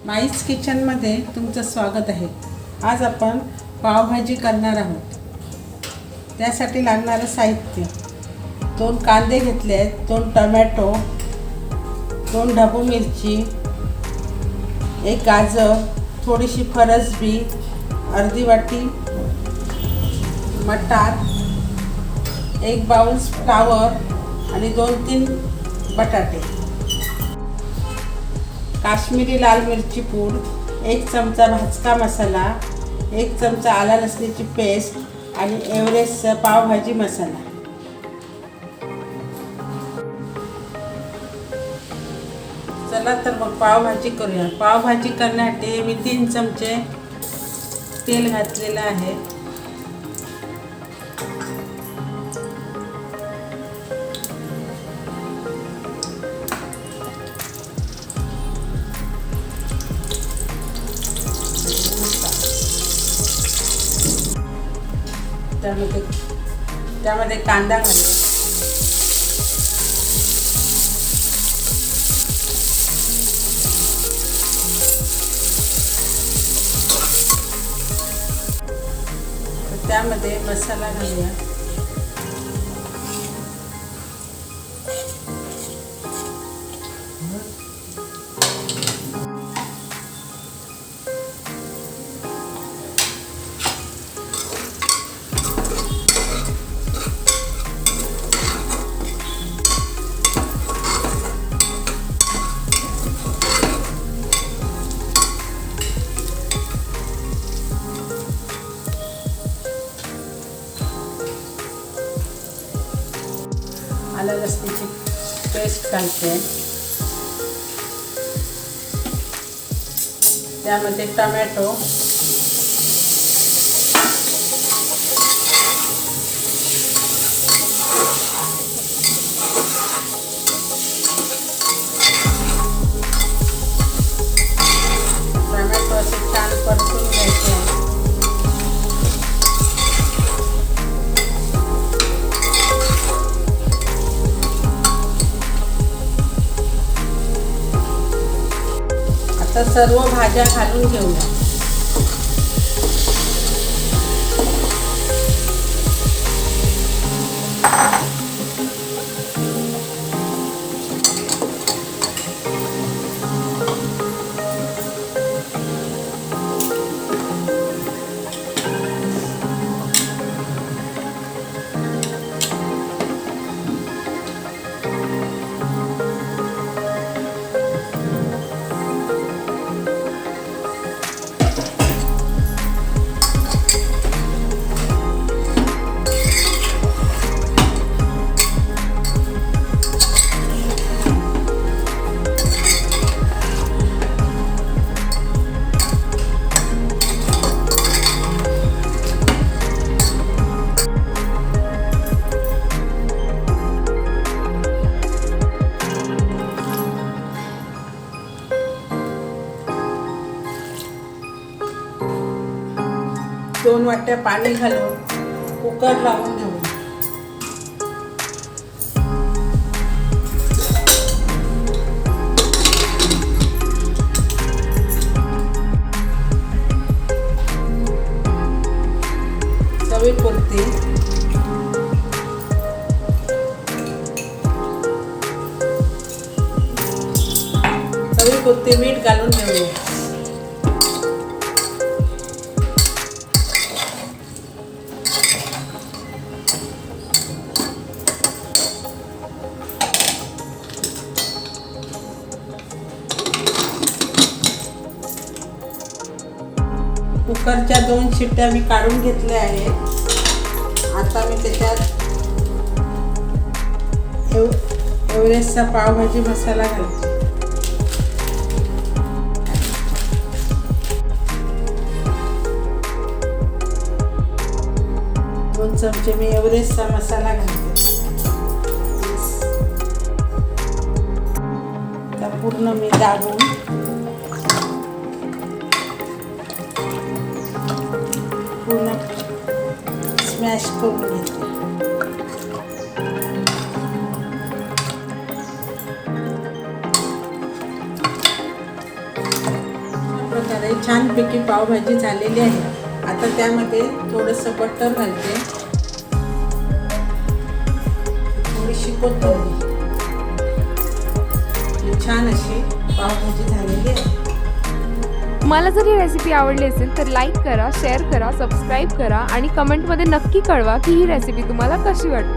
माईज किचनमध्ये तुमचं स्वागत आहे। आज आपण पावभाजी करणार आहोत। त्यासाठी लागणारे साहित्य 2 कांदे घेतले आहेत, 2 टोमॅटो, 2 ढबू मिरची, 1 गाजर, थोडीशी फरसबी, अर्धी वाटी मटार, 1 बाउल फ्लावर आणि 2-3 बटाटे, काश्मीरी लाल मिरची पूड, 1 चमचा भाजका मसाला, 1 चमचा आला लसणीची पेस्ट आणि एव्हरेस्टचा पावभाजी मसाला। चला तर मग पावभाजी करूया। पावभाजी करण्यासाठी मी 3 चमचे तेल घातलेलं आहे। त्यामध्ये कांदा घालते, त्यामध्ये मसाला घालूया। आला लसणीची पेस्ट घालते, त्यामध्ये टोमॅटो, असे छान परतून घ्यायचे। आता सर्व भाज्या घालून घेऊया। दोन वाट्या पाणी घालून कुकर लावून घेऊ। चवीपुरती मीठ घालून घेऊया। कुकरच्या 2 शिट्ट्या मी काढून घेतल्या आहेत। आता मी त्याच्यात एव्हरेस्टचा पावभाजी मसाला घालते। 2 चमचे मी एव्हरेस्टचा मसाला घालते। पूर्ण मी दाबून पूर्ण स्मॅश करून घेते। तर छानपैकी पावभाजी झालेली आहे. आता त्यामध्ये थोडंसं बटर घालते, थोडीशी कोथिंबीर. छान अशी पावभाजी झालेली आहे. मला जर ही रेसिपी आवडली असेल तर लाईक करा, शेअर करा, सबस्क्राईब करा आणि कमेंटमध्ये नक्की कळवा की ही रेसिपी तुम्हाला कशी वाटते.